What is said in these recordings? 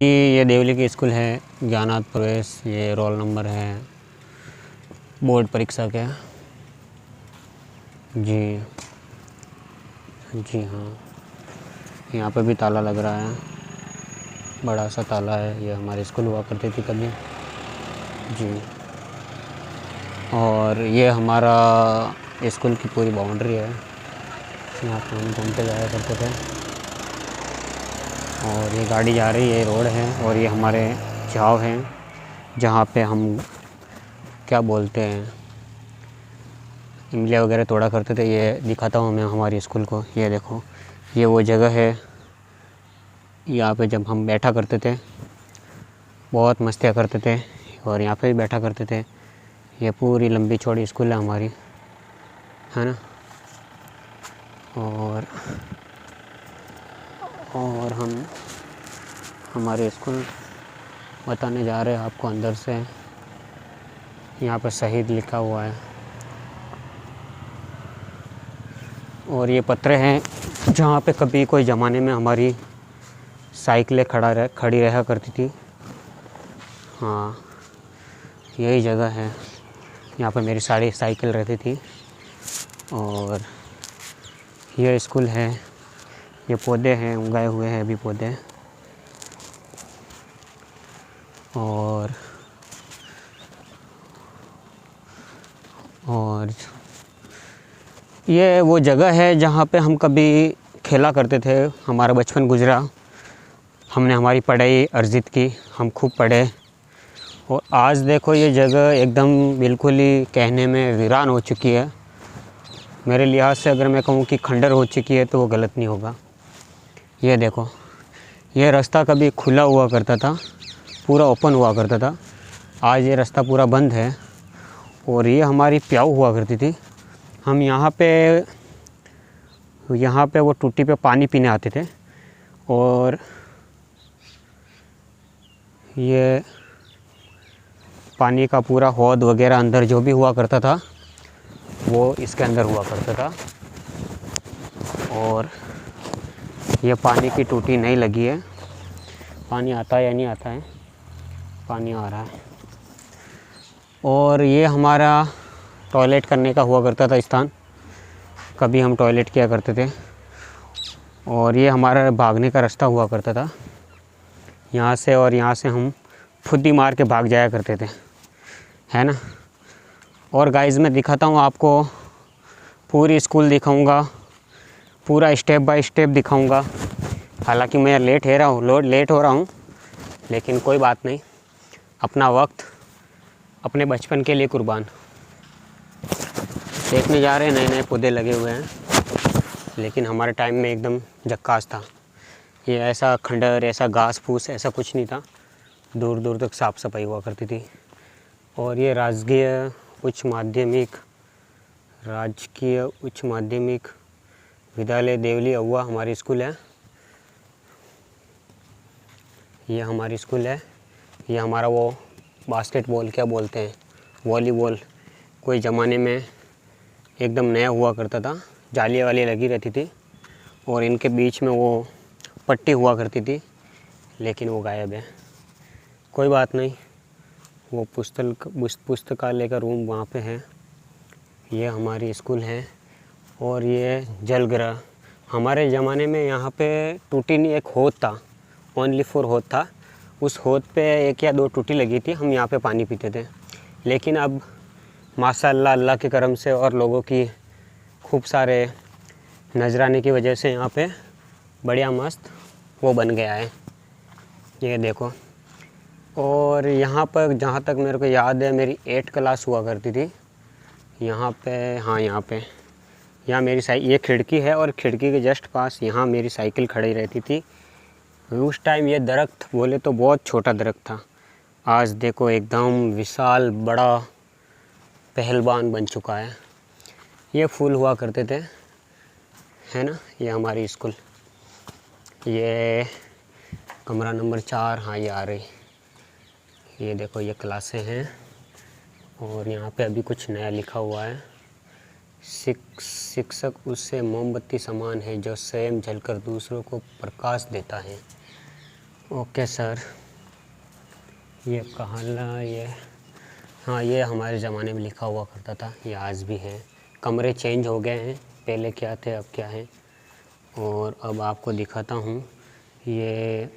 ये देवली की स्कूल है, ज्ञानार्थ प्रवेश। ये रोल नंबर है बोर्ड परीक्षा के। जी जी हाँ, यहाँ पे भी ताला लग रहा है, बड़ा सा ताला है। ये हमारी स्कूल हुआ करती थी कभी। जी, और ये हमारा स्कूल की पूरी बाउंड्री है, यहाँ पे हम घूमते जाया करते थे। और ये गाड़ी जा रही है, रोड है। और ये हमारे झाव हैं, जहाँ पे हम क्या बोलते हैं, इमली वगैरह तोड़ा करते थे। ये दिखाता हूँ मैं हमारी स्कूल को। ये देखो, ये वो जगह है, यहाँ पे जब हम बैठा करते थे, बहुत मस्तियाँ करते थे और यहाँ पे भी बैठा करते थे। ये पूरी लंबी चौड़ी स्कूल है हमारी, है ना। और हम हमारे स्कूल बताने जा रहे हैं आपको अंदर से। यहाँ पर शहीद लिखा हुआ है। और ये पत्रे हैं जहाँ पे कभी कोई ज़माने में हमारी साइकिलें खड़ी रहा करती थी। हाँ, यही जगह है, यहाँ पर मेरी सारी साइकिल रहती थी। और ये स्कूल है। ये पौधे हैं, उगाए हुए हैं अभी पौधे। और ये वो जगह है जहाँ पे हम कभी खेला करते थे। हमारा बचपन गुजरा, हमने हमारी पढ़ाई अर्जित की, हम खूब पढ़े। और आज देखो, ये जगह एकदम बिल्कुल ही कहने में वीरान हो चुकी है। मेरे लिहाज से अगर मैं कहूँ कि खंडर हो चुकी है तो वो गलत नहीं होगा। ये देखो, ये रास्ता कभी खुला हुआ करता था, पूरा ओपन हुआ करता था। आज ये रास्ता पूरा बंद है। और ये हमारी प्याऊ हुआ करती थी। हम यहाँ पे वो टूटी पे पानी पीने आते थे। और ये पानी का पूरा हौद वगैरह अंदर जो भी हुआ करता था वो इसके अंदर हुआ करता था। और ये पानी की टूटी नहीं लगी है। पानी आता है या नहीं आता है? पानी आ रहा है। और ये हमारा टॉयलेट करने का हुआ करता था स्थान, कभी हम टॉयलेट किया करते थे। और ये हमारा भागने का रास्ता हुआ करता था यहाँ से। और यहाँ से हम फुद्दी मार के भाग जाया करते थे, है ना। और गाइस, मैं दिखाता हूँ आपको, पूरी स्कूल दिखाऊंगा, पूरा स्टेप बाय स्टेप दिखाऊंगा। हालांकि मैं लेट हो रहा हूँ, लेकिन कोई बात नहीं। अपना वक्त अपने बचपन के लिए कुर्बान। देखने जा रहे हैं, नए नए पौधे लगे हुए हैं, लेकिन हमारे टाइम में एकदम झक्कास था। ये ऐसा खंडर, ऐसा घास फूस, ऐसा कुछ नहीं था। दूर दूर तक साफ़ सफाई हुआ करती थी। और ये राजकीय उच्च माध्यमिक विद्यालय देवली अहुआ हमारी स्कूल है। ये हमारी स्कूल है। ये हमारा वो बास्केटबॉल, क्या बोलते हैं, वॉलीबॉल, कोई ज़माने में एकदम नया हुआ करता था, जालियाँ वाली लगी रहती थी। और इनके बीच में वो पट्टी हुआ करती थी, लेकिन वो गायब है। कोई बात नहीं, वो पुस्तकालय का रूम वहाँ पे है। ये हमारी स्कूल है। और ये जलग्रह, हमारे ज़माने में यहाँ पे टूटी नहीं, एक हौद था, ओनली फॉर हौद था। उस हौद पे 1 या 2 टूटी लगी थी, हम यहाँ पे पानी पीते थे। लेकिन अब माशाअल्लाह, अल्लाह के करम से और लोगों की खूब सारे नजराने की वजह से यहाँ पे बढ़िया मस्त वो बन गया है। ये देखो। और यहाँ पर जहाँ तक मेरे को याद है, मेरी 8 क्लास हुआ करती थी यहाँ पे। हाँ, यहाँ मेरी ये खिड़की है, और खिड़की के जस्ट पास यहाँ मेरी साइकिल खड़ी रहती थी। उस टाइम ये दरख्त बोले तो बहुत छोटा दरख्त था। आज देखो एकदम विशाल बड़ा पहलवान बन चुका है। ये फूल हुआ करते थे, है ना। ये हमारी स्कूल, ये कमरा नंबर 4। हाँ, ये आ रही। ये देखो, ये क्लासें हैं। और यहाँ पे अभी कुछ नया लिखा हुआ है। शिक्षक उससे मोमबत्ती समान है जो स्वयं जलकर दूसरों को प्रकाश देता है। ओके सर, ये कहाला ये, हाँ ये हमारे ज़माने में लिखा हुआ करता था, ये आज भी है। कमरे चेंज हो गए हैं, पहले क्या थे अब क्या है। और अब आपको दिखाता हूँ ये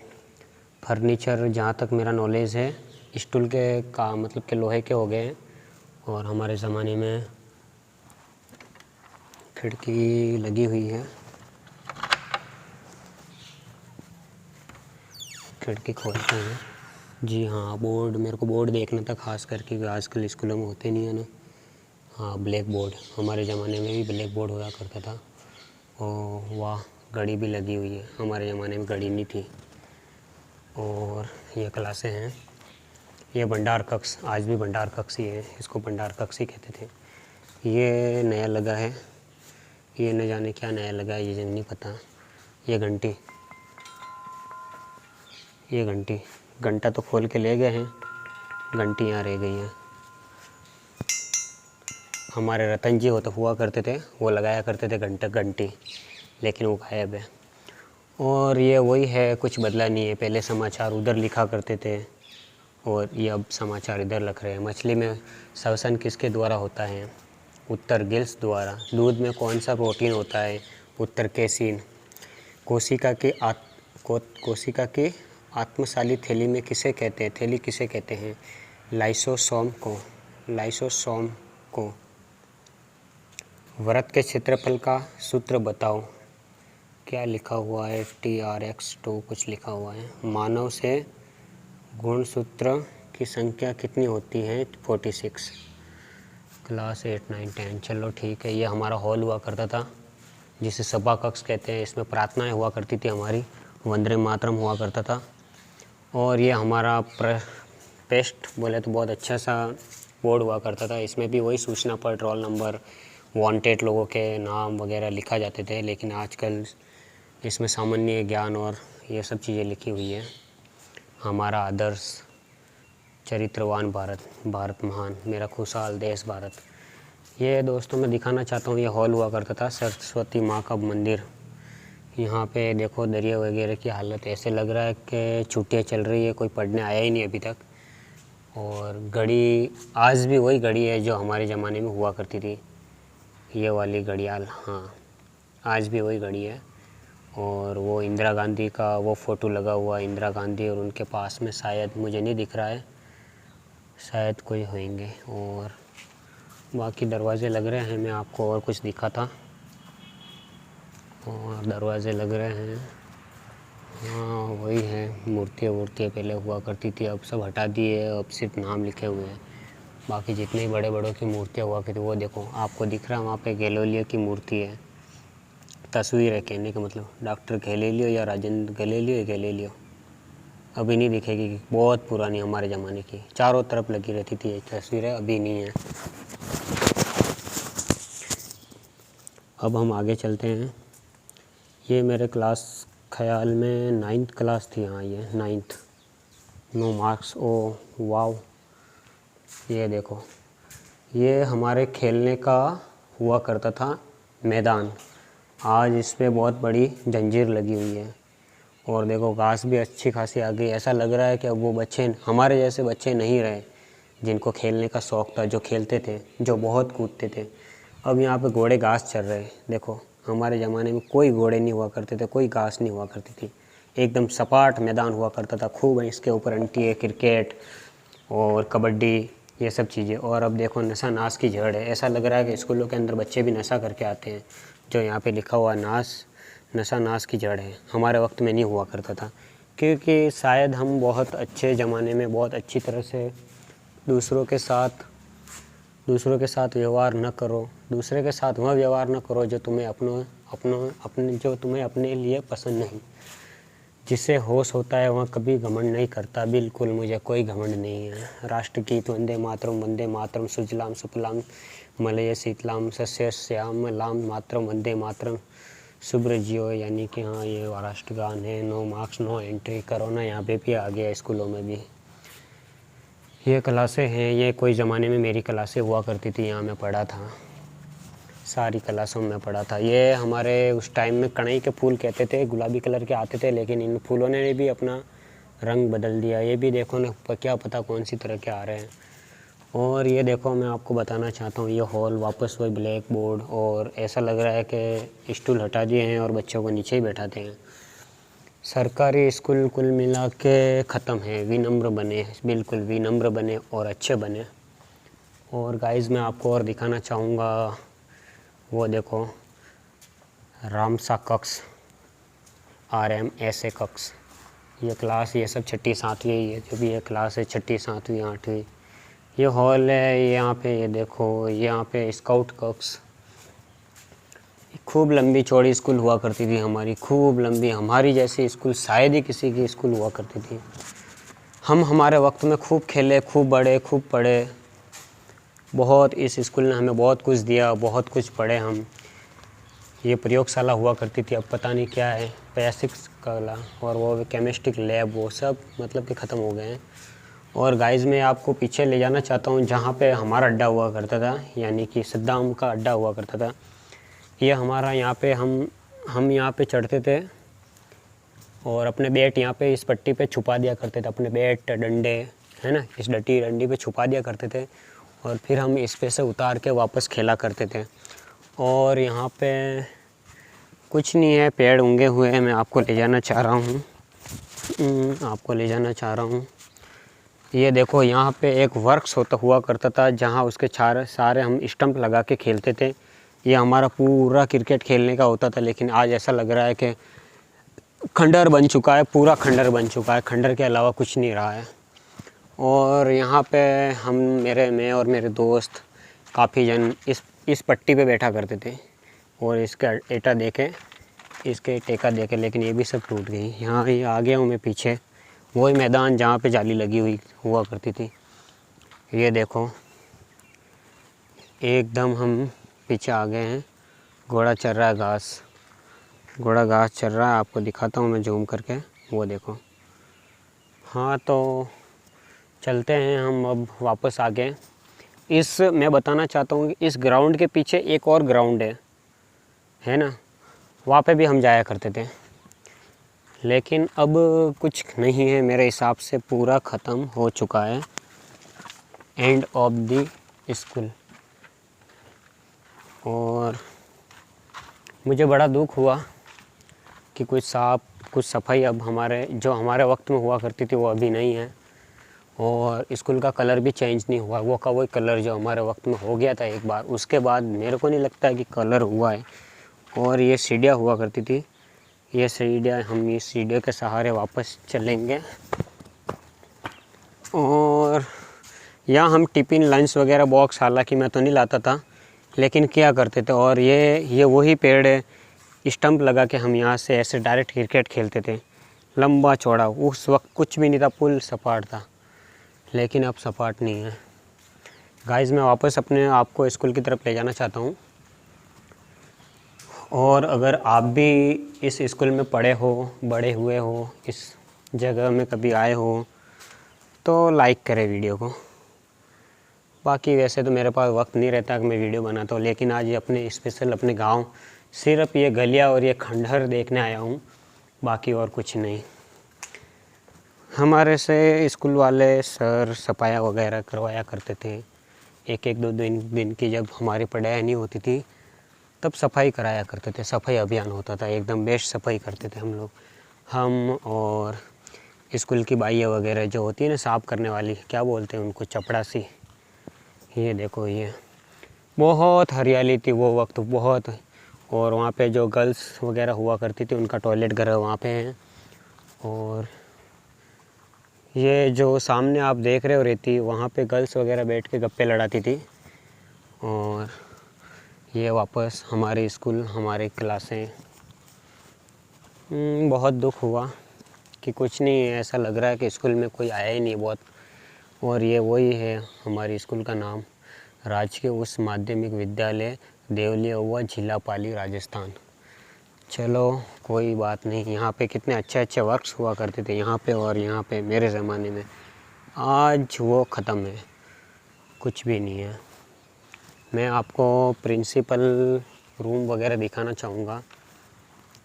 फर्नीचर, जहाँ तक मेरा नॉलेज है स्टील के का मतलब के लोहे के हो गए हैं। और हमारे ज़माने में खिड़की लगी हुई है, खिड़की खोलते हैं। जी हाँ, बोर्ड, मेरे को बोर्ड देखना था खास करके, क्योंकि आजकल स्कूलों में होते नहीं है ना। हाँ ब्लैक बोर्ड, हमारे ज़माने में भी ब्लैक बोर्ड हुआ करता था। और वाह, घड़ी भी लगी हुई है, हमारे ज़माने में घड़ी नहीं थी। और ये क्लासें हैं, ये भंडार कक्ष, आज भी भंडार कक्ष ही है, इसको भंडार कक्ष ही कहते थे। ये नया लगा है, ये न जाने क्या नया लगा है, ये नहीं पता। ये घंटी, ये घंटी, घंटा तो खोल के ले गए हैं, घंटी यहाँ रह गई है। हमारे रतन जी होते हुआ करते थे, वो लगाया करते थे घंटी, लेकिन वो गायब है। और ये वही है, कुछ बदला नहीं है। पहले समाचार उधर लिखा करते थे और ये अब समाचार इधर लिख रहे हैं। मछली में श्वसन किसके द्वारा होता है? उत्तर गिल्स द्वारा। दूध में कौन सा प्रोटीन होता है? उत्तर केसीन। कोशिका की आत्मशाली थैली में किसे कहते हैं? थैली किसे कहते हैं? लाइसोसोम को, लाइसोसोम को। वृत्त के क्षेत्रफल का सूत्र बताओ। क्या लिखा हुआ है? TRX2 कुछ लिखा हुआ है। मानव से गुणसूत्र की संख्या कितनी होती है? 46। क्लास 8, 9, 10। चलो ठीक है। ये हमारा हॉल हुआ करता था, जिसे सभा कक्ष कहते हैं। इसमें प्रार्थनाएं हुआ करती थी हमारी, वंदे मातरम हुआ करता था। और ये हमारा पेस्ट बोले तो बहुत अच्छा सा बोर्ड हुआ करता था। इसमें भी वही सूचना पत्र, रोल नंबर, वांटेड लोगों के नाम वगैरह लिखा जाते थे। लेकिन आजकल इसमें सामान्य ज्ञान और ये सब चीज़ें लिखी हुई है। हमारा आदर्श, चरित्रवान भारत, भारत महान, मेरा खुशहाल देश भारत। ये दोस्तों मैं दिखाना चाहता हूँ, ये हॉल हुआ करता था, सरस्वती माँ का मंदिर। यहाँ पे देखो दरिया वगैरह की हालत, ऐसे लग रहा है कि छुट्टियाँ चल रही है, कोई पढ़ने आया ही नहीं अभी तक। और घड़ी आज भी वही घड़ी है जो हमारे ज़माने में हुआ करती थी, ये वाली घड़ियाल। हाँ आज भी वही घड़ी है। और वो इंदिरा गांधी का वो फ़ोटो लगा हुआ है, इंदिरा गांधी, और उनके पास में शायद, मुझे नहीं दिख रहा है, शायद कोई होंगे। और बाकी दरवाज़े लग रहे हैं, मैं आपको और कुछ दिखा था, और दरवाज़े लग रहे हैं। हाँ वही है, मूर्तियाँ पहले हुआ करती थी, अब सब हटा दिए, अब सिर्फ नाम लिखे हुए हैं। बाकी जितने बड़े बड़ों की मूर्तियाँ हुआ करती, वो देखो आपको दिख रहा है वहाँ पे गैलीलियो की मूर्ति है, तस्वीर है, कहने का मतलब डॉक्टर गैलीलियो या राजेंद्र गैलीलियो। अभी नहीं दिखेगी, बहुत पुरानी हमारे ज़माने की, चारों तरफ लगी रहती थी ये तस्वीरें, अभी नहीं है। अब हम आगे चलते हैं। ये मेरे क्लास ख्याल में 9th क्लास थी। हाँ ये 9th, 9 मार्क्स। ओ वाव, ये देखो, ये हमारे खेलने का हुआ करता था मैदान। आज इस पर बहुत बड़ी जंजीर लगी हुई है। और देखो घास भी अच्छी खासी आ गई। ऐसा लग रहा है कि अब वो बच्चे, हमारे जैसे बच्चे नहीं रहे जिनको खेलने का शौक़ था, जो खेलते थे, जो बहुत कूदते थे। अब यहाँ पे घोड़े घास चर रहे हैं। देखो हमारे ज़माने में कोई घोड़े नहीं हुआ करते थे, कोई घास नहीं हुआ करती थी, एकदम सपाट मैदान हुआ करता था। खूब इसके ऊपर अंटिए, क्रिकेट और कबड्डी, ये सब चीज़ें। और अब देखो नशा नाश की जड़ है। ऐसा लग रहा है कि स्कूलों के अंदर बच्चे भी नशा करके आते हैं। जो यहाँ पे लिखा हुआ नशा नाश की जड़ है, हमारे वक्त में नहीं हुआ करता था। क्योंकि शायद हम बहुत अच्छे ज़माने में बहुत अच्छी तरह से दूसरों के साथ व्यवहार न करो, दूसरे के साथ वह व्यवहार न करो जो तुम्हें जो तुम्हें अपने लिए पसंद नहीं। जिसे होश होता है वह कभी घमंड नहीं करता। बिल्कुल मुझे कोई घमंड नहीं है। राष्ट्रगीत वंदे मातरम सुजलाम सुफलाम मलय शीतलाम सस्य श्यामलाम मातरम वंदे मातरम शुभ्र जियो, यानी कि हाँ ये राष्ट्रगान है। 9 मार्क्स, नो एंट्री। कोरोना यहाँ पे भी आ गया, स्कूलों में भी। ये क्लासें हैं, ये कोई ज़माने में मेरी क्लासें हुआ करती थी, यहाँ मैं पढ़ा था, सारी क्लासों में पढ़ा था। ये हमारे उस टाइम में कणई के फूल कहते थे, गुलाबी कलर के आते थे, लेकिन इन फूलों ने भी अपना रंग बदल दिया। ये भी देखो ना, क्या पता कौन सी तरह के आ रहे हैं। और ये देखो, मैं आपको बताना चाहता हूँ, ये हॉल वापस वही ब्लैक बोर्ड, और ऐसा लग रहा है कि स्टूल हटा दिए हैं और बच्चों को नीचे ही बैठाते हैं। सरकारी स्कूल कुल मिला के ख़त्म है। विनम्र बने, बिल्कुल विनम्र बने और अच्छे बने। और गाइस मैं आपको और दिखाना चाहूँगा, वो देखो रामसा कक्ष, RMSA कक्ष, ये क्लास, ये सब 6ठी 7वीं, ये जो भी ये क्लास है 6ठी 7वीं 8वीं। ये हॉल है यहाँ पे, ये देखो यहाँ पे स्काउट कक्ष। खूब लंबी चौड़ी स्कूल हुआ करती थी हमारी, खूब लंबी, हमारी जैसी स्कूल शायद ही किसी की स्कूल हुआ करती थी। हम हमारे वक्त में खूब खेले, खूब बड़े, खूब पढ़े, बहुत, इस स्कूल ने हमें बहुत कुछ दिया, बहुत कुछ पढ़े हम। ये प्रयोगशाला हुआ करती थी, अब पता नहीं क्या है, बेसिक्स कला और वो केमिस्ट्री लैब, वो सब मतलब कि ख़त्म हो गए हैं। और गाइस मैं आपको पीछे ले जाना चाहता हूँ जहाँ पे हमारा अड्डा हुआ करता था, यानी कि सद्दाम का अड्डा हुआ करता था। ये हमारा यहाँ पे हम यहाँ पे चढ़ते थे और अपने बैट यहाँ पे इस पट्टी पे छुपा दिया करते थे, अपने बैट डंडे है ना, इस डंडी पे छुपा दिया करते थे, और फिर हम इस पे से उतार के वापस खेला करते थे। और यहाँ पे कुछ नहीं है, पेड़ उगे हुए हैं, मैं आपको ले जाना चाह रहा हूँ, ये देखो यहाँ पे एक वर्क्स हुआ करता था, जहाँ उसके सारे हम स्टंप लगा के खेलते थे। ये हमारा पूरा क्रिकेट खेलने का होता था, लेकिन आज ऐसा लग रहा है कि खंडर बन चुका है, पूरा खंडर बन चुका है, खंडर के अलावा कुछ नहीं रहा है। और यहाँ पे मैं और मेरे दोस्त काफ़ी जन इस पट्टी पे बैठा करते थे और इसका टेका देखे, लेकिन ये भी सब टूट गई। यहाँ ये आ गया हूँ मैं पीछे, वही मैदान जहाँ पे जाली लगी हुआ करती थी। ये देखो एकदम हम पीछे आ गए हैं, घोड़ा चर रहा है घास, घोड़ा घास चर रहा है, आपको दिखाता हूँ मैं जूम करके, वो देखो। हाँ तो चलते हैं हम अब वापस आगे। मैं बताना चाहता हूँ कि इस ग्राउंड के पीछे एक और ग्राउंड है ना, वहाँ पे भी हम जाया करते थे, लेकिन अब कुछ नहीं है, मेरे हिसाब से पूरा ख़त्म हो चुका है, एंड ऑफ द स्कूल। और मुझे बड़ा दुख हुआ कि कुछ सफाई अब हमारे वक्त में हुआ करती थी वो अभी नहीं है, और स्कूल का कलर भी चेंज नहीं हुआ, वो का वही कलर जो हमारे वक्त में हो गया था एक बार, उसके बाद मेरे को नहीं लगता है कि कलर हुआ है। और ये सीढ़ियाँ हुआ करती थी, ये सीढ़ियाँ, हम इस सीढ़ियों के सहारे वापस चलेंगे। और यहाँ हम टिफ़िन लंच वगैरह बॉक्स, हालांकि मैं तो नहीं लाता था, लेकिन क्या करते थे। और ये वही पेड़ है, स्टंप लगा के हम यहाँ से ऐसे डायरेक्ट क्रिकेट खेलते थे, लंबा चौड़ा। उस वक्त कुछ भी नहीं था, पुल सपाट था, लेकिन अब सपाट नहीं है। गाइस मैं वापस अपने आप को स्कूल की तरफ ले जाना चाहता हूँ, और अगर आप भी इस स्कूल में पढ़े हो, बड़े हुए हो, इस जगह में कभी आए हो, तो लाइक करें वीडियो को। बाकी वैसे तो मेरे पास वक्त नहीं रहता कि मैं वीडियो बनाता हूँ, लेकिन आज ये स्पेशल अपने गांव, सिर्फ ये गलियाँ और ये खंडहर देखने आया हूँ, बाकी और कुछ नहीं। हमारे से स्कूल वाले सर सफाया वगैरह करवाया करते थे, एक दो दिन की जब हमारी पढ़ाई नहीं होती थी तब सफाई कराया करते थे, सफाई अभियान होता था, एकदम बेस्ट सफाई करते थे हम लोग। हम और स्कूल की बाइयाँ वगैरह जो होती है ना, साफ़ करने वाली, क्या बोलते हैं उनको, चपड़ासी। ये देखो, ये बहुत हरियाली थी वो वक्त, बहुत। और वहाँ पे जो गर्ल्स वगैरह हुआ करती थी उनका टॉयलेट घर वहाँ पे है। और ये जो सामने आप देख रहे हो रेती, वहाँ पे गर्ल्स वगैरह बैठ के गप्पे लड़ाती थी। और ये वापस हमारे स्कूल, हमारे क्लासें। बहुत दुख हुआ कि कुछ नहीं है, ऐसा लग रहा है कि स्कूल में कोई आया ही नहीं बहुत। और ये वही है हमारी स्कूल का नाम, राजकीय उच्च माध्यमिक विद्यालय देवलिया हुआ, जिला पाली, राजस्थान। चलो कोई बात नहीं, यहाँ पे कितने अच्छे वर्क्स हुआ करते थे यहाँ पे, और यहाँ पे मेरे ज़माने में। आज वो ख़त्म है, कुछ भी नहीं है। मैं आपको प्रिंसिपल रूम वगैरह दिखाना चाहूँगा,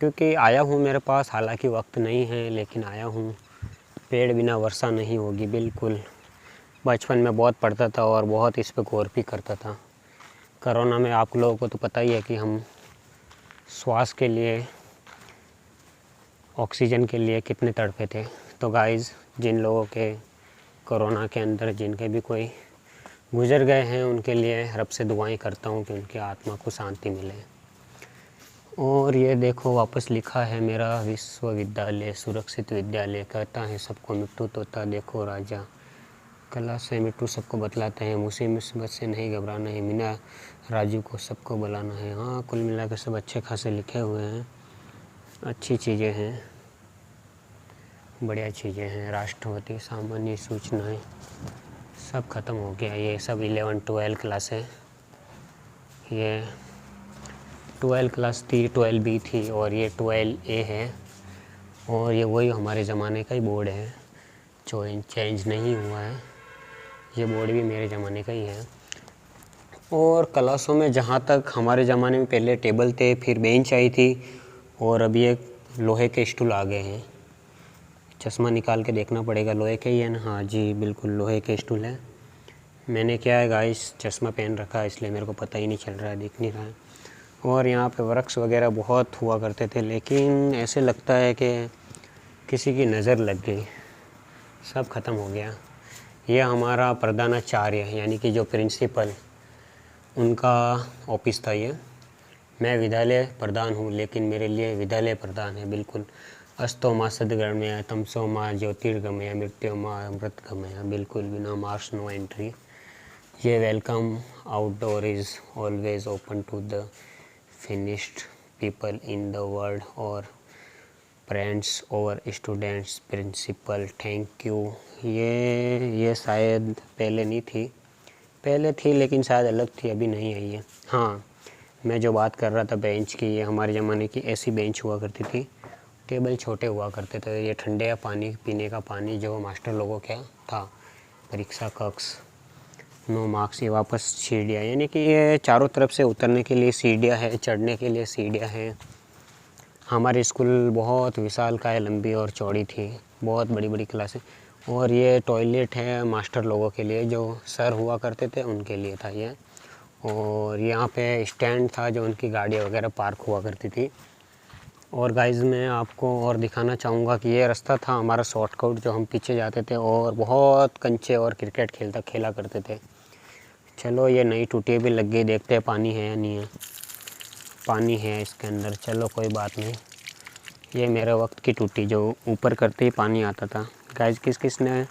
क्योंकि आया हूँ, मेरे पास हालांकि वक्त नहीं है, लेकिन आया हूँ। पेड़ बिना वर्षा नहीं होगी, बिल्कुल। बचपन में बहुत पढ़ता था और बहुत इस पे गौर भी करता था। कोरोना में आप लोगों को तो पता ही है कि हम श्वास के लिए, ऑक्सीजन के लिए कितने तड़पे थे। तो गाइस, जिन लोगों के कोरोना के अंदर जिनके भी कोई गुजर गए हैं, उनके लिए रब से दुआएं करता हूँ कि उनकी आत्मा को शांति मिले। और ये देखो वापस लिखा है, मेरा विश्वविद्यालय सुरक्षित विद्यालय, कहता है सबको मिट्टू तोता देखो राजा, कला से मिट्टू सबको बतलाते हैं, मुसीबत से नहीं घबराना है, मीना राजू को सबको बुलाना है। हाँ, कुल मिलाकर सब अच्छे खासे लिखे हुए हैं, अच्छी चीज़ें हैं, बढ़िया चीज़ें हैं। राष्ट्रपति सामान्य सूचनाएं सब ख़त्म हो गया। ये सब 11-12 क्लास है। ये 12 क्लास थी, 12B थी और ये 12A है। और ये वही हमारे ज़माने का ही बोर्ड है, जो चेंज नहीं हुआ है। ये बोर्ड भी मेरे ज़माने का ही है। और क्लासों में जहाँ तक हमारे ज़माने में पहले टेबल थे, फिर बेंच आई थी और अभी एक लोहे के स्टूल आ गए हैं। चश्मा निकाल के देखना पड़ेगा, लोहे के ही है ना? हाँ जी, बिल्कुल लोहे के स्टूल है। मैंने क्या है गाइस, चश्मा पहन रखा है, इसलिए मेरे को पता ही नहीं चल रहा है, दिख नहीं रहा है। और यहाँ पे वृक्ष वगैरह बहुत हुआ करते थे, लेकिन ऐसे लगता है कि किसी की नज़र लग गई, सब ख़त्म हो गया। ये हमारा प्रधानाचार्य यानी कि जो प्रिंसिपल, उनका ऑफिस था ये। मैं विद्यालय प्रधान हूँ, लेकिन मेरे लिए विद्यालय प्रधान है, बिल्कुल। अस्तो माँ सदगमय, तमसो माँ ज्योतिर्गमय, मृत्यु माँ अमृतगमय, बिल्कुल बिना मार्क्स नो एंट्री। ये welcome outdoor is always open to the finished people in the world और फ्रेंड्स और स्टूडेंट्स, प्रिंसिपल थैंक यू। ये शायद पहले नहीं थी, पहले थी लेकिन शायद अलग थी, अभी नहीं है ये। हाँ, मैं जो बात कर रहा था बेंच की, ये हमारे ज़माने की ऐसी बेंच हुआ करती थी। टेबल छोटे हुआ करते थे। ये ठंडे पानी पीने का पानी जो मास्टर लोगों का था, परीक्षा कक्ष, नो मार्क्स। ये वापस सीढ़ियाँ, यानी कि ये चारों तरफ से उतरने के लिए सीढ़ियाँ हैं, चढ़ने के लिए सीढ़ियाँ हैं। हमारी स्कूल बहुत विशालकाय, लंबी और चौड़ी थी, बहुत बड़ी बड़ी क्लासें। और ये टॉयलेट है मास्टर लोगों के लिए, जो सर हुआ करते थे उनके लिए था ये। और यहाँ पे स्टैंड था जो उनकी गाड़ी वगैरह पार्क हुआ करती थी। और गाइज़, मैं आपको और दिखाना चाहूँगा कि ये रास्ता था हमारा शॉर्टकट, जो हम पीछे जाते थे और बहुत कंचे और क्रिकेट खेला करते थे। चलो, ये नई टूटी भी लग गई, देखते हैं पानी है या नहीं है। पानी है इसके अंदर, चलो कोई बात नहीं। ये मेरे वक्त की टूटी, जो ऊपर करते ही पानी आता था। गाइज़, किस किस ने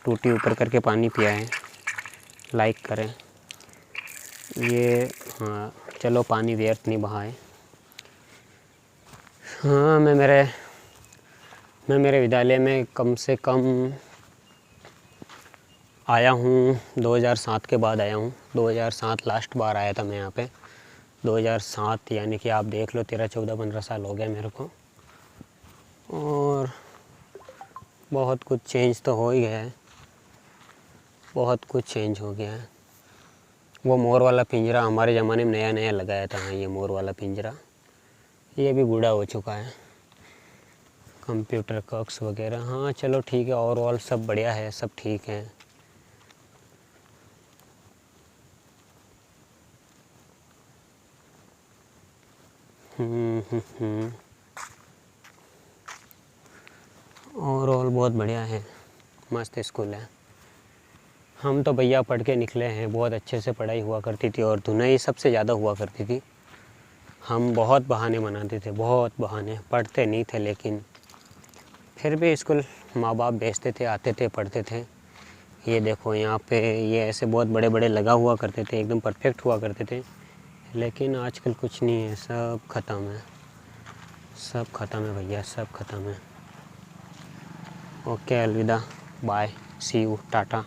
टूटी ऊपर करके पानी पिया है, लाइक करें। ये हाँ, चलो पानी व्यर्थ नहीं बहाए। हाँ, मैं मेरे विद्यालय में कम से कम आया हूँ 2007 के बाद आया हूँ। 2007 लास्ट बार आया था मैं यहाँ पे। 2007 यानी कि आप देख लो 13, 14, 15 साल हो गए मेरे को। और बहुत कुछ चेंज तो हो ही गया है, बहुत कुछ चेंज हो गया है। वो मोर वाला पिंजरा हमारे ज़माने में नया नया लगाया था। हाँ, ये मोर वाला पिंजरा, ये भी बूढ़ा हो चुका है। कंप्यूटर कक्ष वगैरह, हाँ चलो ठीक है, ओवरऑल सब बढ़िया है, सब ठीक है। ओवरऑल बहुत बढ़िया है, मस्त स्कूल है। हम तो भैया पढ़ के निकले हैं, बहुत अच्छे से पढ़ाई हुआ करती थी और धुनाई सबसे ज़्यादा हुआ करती थी। हम बहुत बहाने बनाते थे, बहुत बहाने, पढ़ते नहीं थे लेकिन फिर भी स्कूल माँ बाप भेजते थे, आते थे, पढ़ते थे। ये देखो यहाँ पे ये ऐसे बहुत बड़े बड़े लगा हुआ करते थे, एकदम परफेक्ट हुआ करते थे। लेकिन आजकल कुछ नहीं है, सब ख़त्म है, सब ख़त्म है भैया, सब ख़त्म है। ओके, अलविदा, बाय, सी यू, टाटा।